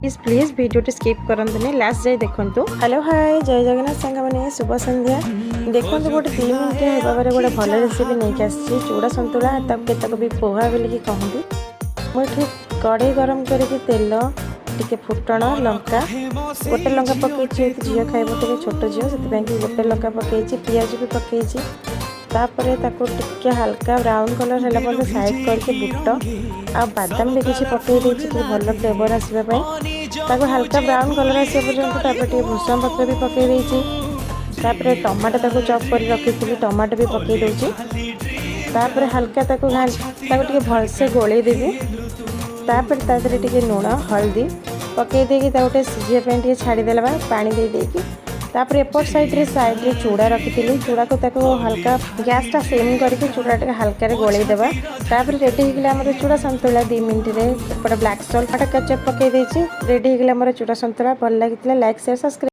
Please please video skip करंतु last जाए देखूँ। हेलो हाय जय जगन्नाथ सांग मैंने शुभ संध्या। देखो गोटे 3 मिनट भाव में गोटे भल रेसिपी नहीं आसी चूड़ा सतुला तक भी पोहा बोलिकी कहती। मुझे कड़े गरम करके तेल टिके फुटण लंका गोटे लंका पकई झील खाइब टे छोट झील से गोटे लंका पकई पियाज भी पकई तापर टिके हल्का ब्राउन कलर है मतलब साइड करके बुट आ बादाम भी किसी पकई भल फ्लेवर आसवाई हल्का ब्राउन कलर आसा पर्यंत भूषण पत्र भी पकई टमाटो चॉप कर रखी टमाटो भी पकई दूसरी हल्का भलसे गोले देवी तापर टे लुण हल्दी पकई देगी गोटे सीझापी छाड़देला पानी देकी तापर एपट साइड चूड़ा रखी चूड़ा को हल्का गैस टा सेम करके चूड़ा हल्का गोले देवा तापर रेडी होगला चूड़ा सतुला 2 मिनट ब्लैक सॉल्ट केचप पकई रेडी होगला चूड़ा सतुला भल लगी लाइक शेयर सब्सक्राइब।